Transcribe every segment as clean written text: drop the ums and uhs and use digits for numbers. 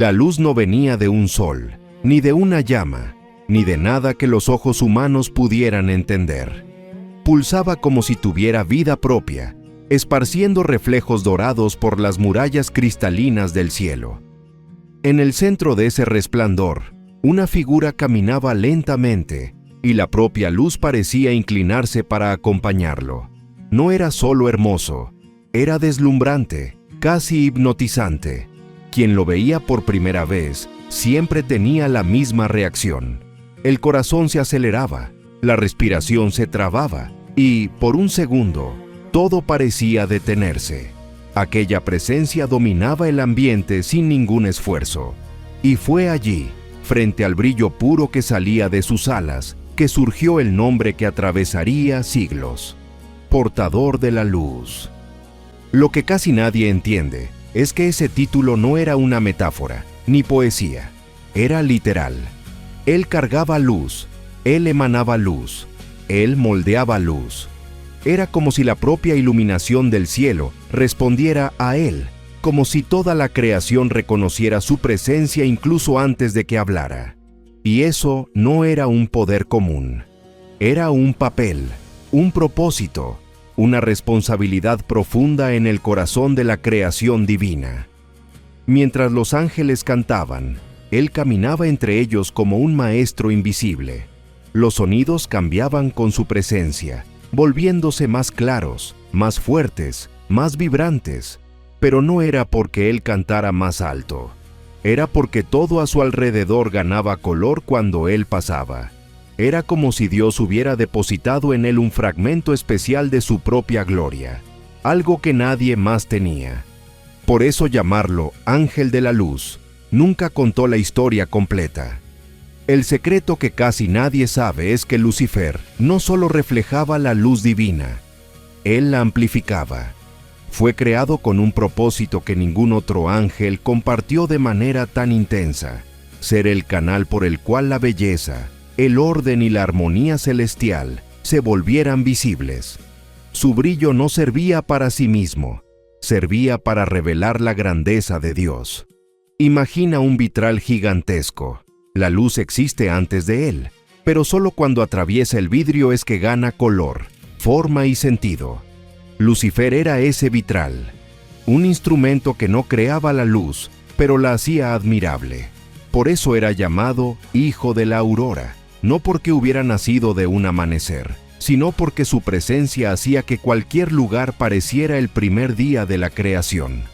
La luz no venía de un sol, ni de una llama, ni de nada que los ojos humanos pudieran entender. Pulsaba como si tuviera vida propia, esparciendo reflejos dorados por las murallas cristalinas del cielo. En el centro de ese resplandor, una figura caminaba lentamente, y la propia luz parecía inclinarse para acompañarlo. No era solo hermoso, era deslumbrante, casi hipnotizante. Quien lo veía por primera vez siempre tenía la misma reacción. El corazón se aceleraba, la respiración se trababa y, por un segundo, todo parecía detenerse. Aquella presencia dominaba el ambiente sin ningún esfuerzo. Y fue allí, frente al brillo puro que salía de sus alas, que surgió el nombre que atravesaría siglos: Portador de la Luz. Lo que casi nadie entiende es que ese título no era una metáfora, ni poesía. Era literal. Él cargaba luz, él emanaba luz, él moldeaba luz. Era como si la propia iluminación del cielo respondiera a él, como si toda la creación reconociera su presencia incluso antes de que hablara. Y eso no era un poder común. Era un papel, un propósito, una responsabilidad profunda en el corazón de la creación divina. Mientras los ángeles cantaban, él caminaba entre ellos como un maestro invisible. Los sonidos cambiaban con su presencia, volviéndose más claros, más fuertes, más vibrantes. Pero no era porque él cantara más alto. Era porque todo a su alrededor ganaba color cuando él pasaba. Era como si Dios hubiera depositado en él un fragmento especial de su propia gloria, algo que nadie más tenía. Por eso llamarlo Ángel de la Luz nunca contó la historia completa. El secreto que casi nadie sabe es que Lucifer no solo reflejaba la luz divina, él la amplificaba. Fue creado con un propósito que ningún otro ángel compartió de manera tan intensa: ser el canal por el cual la belleza, el orden y la armonía celestial se volvieran visibles. Su brillo no servía para sí mismo, servía para revelar la grandeza de Dios. Imagina un vitral gigantesco. La luz existe antes de él, pero solo cuando atraviesa el vidrio es que gana color, forma y sentido. Lucifer era ese vitral, un instrumento que no creaba la luz, pero la hacía admirable. Por eso era llamado Hijo de la Aurora, no porque hubiera nacido de un amanecer, sino porque su presencia hacía que cualquier lugar pareciera el primer día de la creación.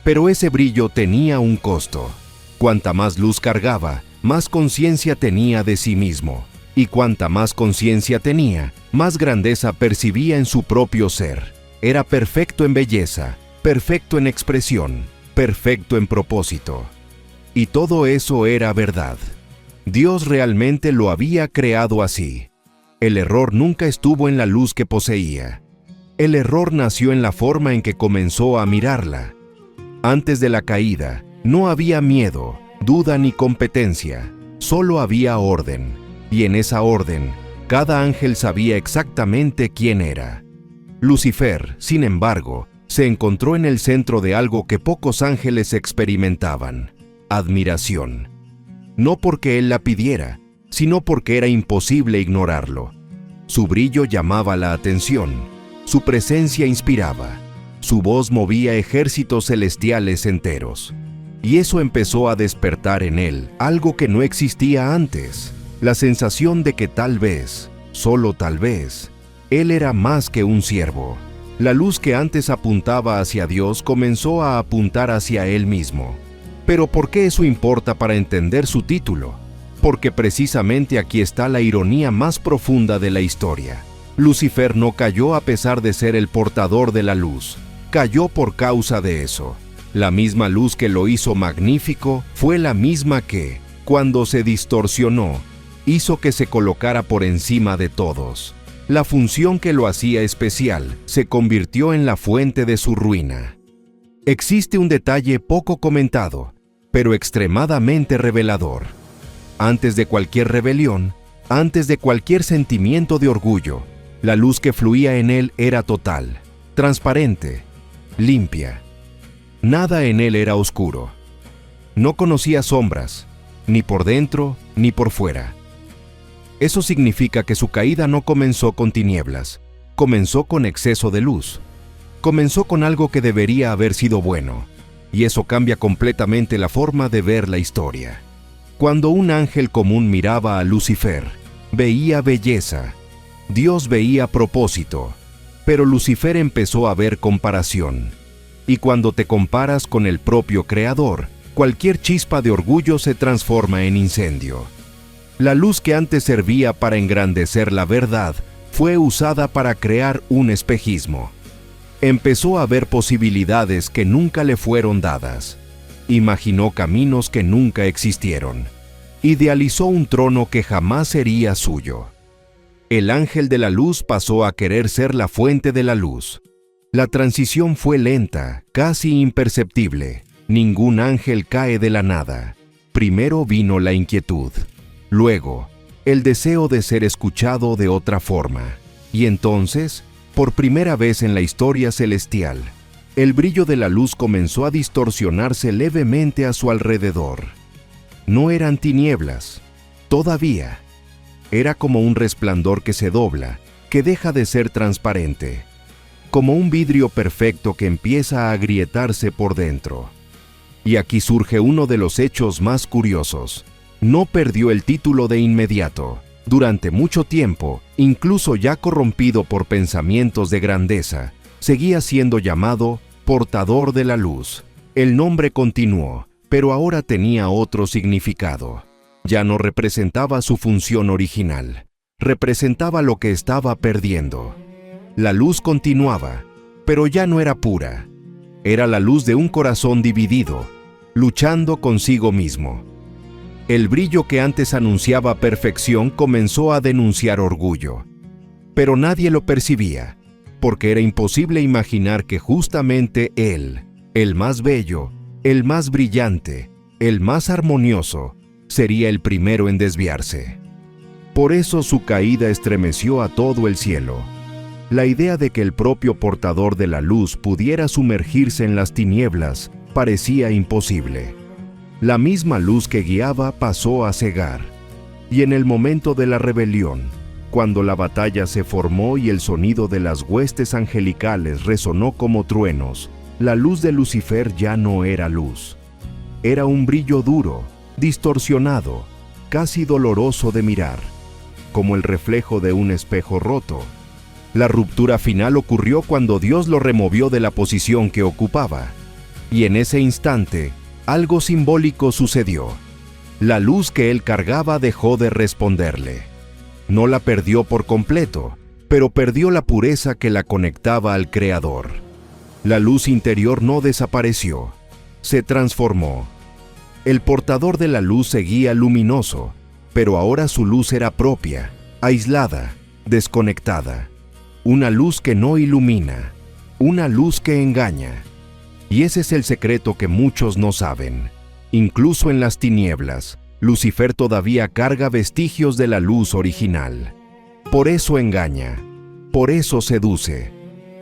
Pero ese brillo tenía un costo. Cuanta más luz cargaba, más conciencia tenía de sí mismo, y cuanta más conciencia tenía, más grandeza percibía en su propio ser. Era perfecto en belleza, perfecto en expresión, perfecto en propósito. Y todo eso era verdad. Dios realmente lo había creado así. El error nunca estuvo en la luz que poseía. El error nació en la forma en que comenzó a mirarla. Antes de la caída, no había miedo, duda ni competencia, solo había orden. Y en esa orden, cada ángel sabía exactamente quién era. Lucifer, sin embargo, se encontró en el centro de algo que pocos ángeles experimentaban: admiración. No porque él la pidiera, sino porque era imposible ignorarlo. Su brillo llamaba la atención, su presencia inspiraba, su voz movía ejércitos celestiales enteros. Y eso empezó a despertar en él algo que no existía antes: la sensación de que tal vez, solo tal vez, él era más que un siervo. La luz que antes apuntaba hacia Dios comenzó a apuntar hacia él mismo. Pero ¿por qué eso importa para entender su título? Porque precisamente aquí está la ironía más profunda de la historia. Lucifer no cayó a pesar de ser el portador de la luz, cayó por causa de eso. La misma luz que lo hizo magnífico fue la misma que, cuando se distorsionó, hizo que se colocara por encima de todos. La función que lo hacía especial se convirtió en la fuente de su ruina. Existe un detalle poco comentado, pero extremadamente revelador. Antes de cualquier rebelión, antes de cualquier sentimiento de orgullo, la luz que fluía en él era total, transparente, limpia. Nada en él era oscuro. No conocía sombras, ni por dentro ni por fuera. Eso significa que su caída no comenzó con tinieblas, comenzó con exceso de luz. Comenzó con algo que debería haber sido bueno, y eso cambia completamente la forma de ver la historia. Cuando un ángel común miraba a Lucifer, veía belleza, Dios veía propósito, pero Lucifer empezó a ver comparación. Y cuando te comparas con el propio Creador, cualquier chispa de orgullo se transforma en incendio. La luz que antes servía para engrandecer la verdad fue usada para crear un espejismo. Empezó a ver posibilidades que nunca le fueron dadas. Imaginó caminos que nunca existieron. Idealizó un trono que jamás sería suyo. El ángel de la luz pasó a querer ser la fuente de la luz. La transición fue lenta, casi imperceptible. Ningún ángel cae de la nada. Primero vino la inquietud. Luego, el deseo de ser escuchado de otra forma. Y entonces, por primera vez en la historia celestial, el brillo de la luz comenzó a distorsionarse levemente a su alrededor. No eran tinieblas, todavía. Era como un resplandor que se dobla, que deja de ser transparente. Como un vidrio perfecto que empieza a agrietarse por dentro. Y aquí surge uno de los hechos más curiosos. No perdió el título de inmediato. Durante mucho tiempo, incluso ya corrompido por pensamientos de grandeza, seguía siendo llamado portador de la luz. El nombre continuó, pero ahora tenía otro significado. Ya no representaba su función original, representaba lo que estaba perdiendo. La luz continuaba, pero ya no era pura. Era la luz de un corazón dividido, luchando consigo mismo. El brillo que antes anunciaba perfección comenzó a denunciar orgullo. Pero nadie lo percibía, porque era imposible imaginar que justamente él, el más bello, el más brillante, el más armonioso, sería el primero en desviarse. Por eso su caída estremeció a todo el cielo. La idea de que el propio portador de la luz pudiera sumergirse en las tinieblas parecía imposible. La misma luz que guiaba pasó a cegar. Y en el momento de la rebelión, cuando la batalla se formó y el sonido de las huestes angelicales resonó como truenos, la luz de Lucifer ya no era luz. Era un brillo duro, distorsionado, casi doloroso de mirar, como el reflejo de un espejo roto. La ruptura final ocurrió cuando Dios lo removió de la posición que ocupaba. Y en ese instante, algo simbólico sucedió. La luz que él cargaba dejó de responderle. No la perdió por completo, pero perdió la pureza que la conectaba al Creador. La luz interior no desapareció, se transformó. El portador de la luz seguía luminoso, pero ahora su luz era propia, aislada, desconectada. Una luz que no ilumina, una luz que engaña. Y ese es el secreto que muchos no saben. Incluso en las tinieblas, Lucifer todavía carga vestigios de la luz original. Por eso engaña, por eso seduce,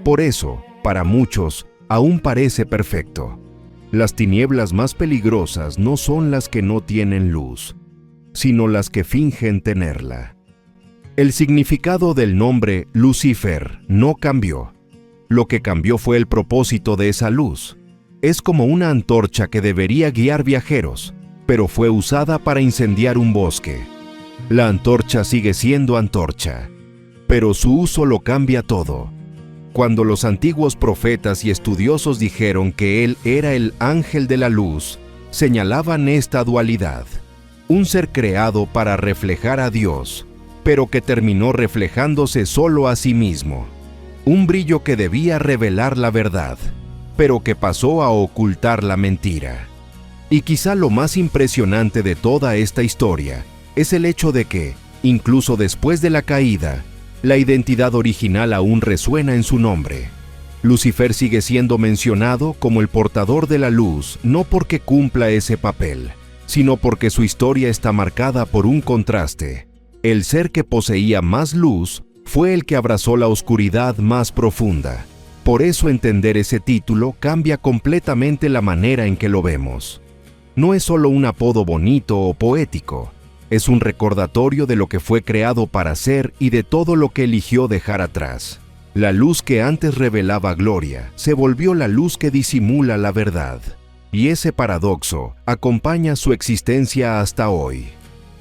por eso, para muchos, aún parece perfecto. Las tinieblas más peligrosas no son las que no tienen luz, sino las que fingen tenerla. El significado del nombre Lucifer no cambió. Lo que cambió fue el propósito de esa luz. Es como una antorcha que debería guiar viajeros, pero fue usada para incendiar un bosque. La antorcha sigue siendo antorcha, pero su uso lo cambia todo. Cuando los antiguos profetas y estudiosos dijeron que él era el ángel de la luz, señalaban esta dualidad. Un ser creado para reflejar a Dios, pero que terminó reflejándose solo a sí mismo. Un brillo que debía revelar la verdad, pero que pasó a ocultar la mentira. Y quizá lo más impresionante de toda esta historia es el hecho de que, incluso después de la caída, la identidad original aún resuena en su nombre. Lucifer sigue siendo mencionado como el portador de la luz, no porque cumpla ese papel, sino porque su historia está marcada por un contraste. El ser que poseía más luz fue el que abrazó la oscuridad más profunda. Por eso entender ese título cambia completamente la manera en que lo vemos. no es solo un apodo bonito o poético, es un recordatorio de lo que fue creado para ser y de todo lo que eligió dejar atrás. La luz que antes revelaba gloria se volvió la luz que disimula la verdad. Y ese paradoxo acompaña su existencia hasta hoy.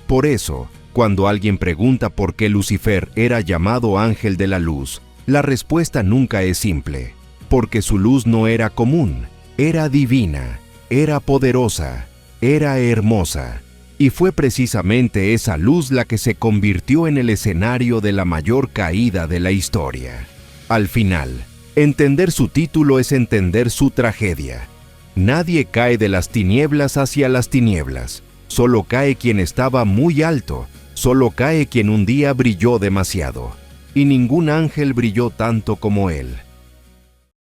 Por eso, cuando alguien pregunta por qué Lucifer era llamado ángel de la luz, la respuesta nunca es simple, porque su luz no era común, era divina, era poderosa, era hermosa, y fue precisamente esa luz la que se convirtió en el escenario de la mayor caída de la historia. Al final, entender su título es entender su tragedia. Nadie cae de las tinieblas hacia las tinieblas, solo cae quien estaba muy alto, solo cae quien un día brilló demasiado, y ningún ángel brilló tanto como él.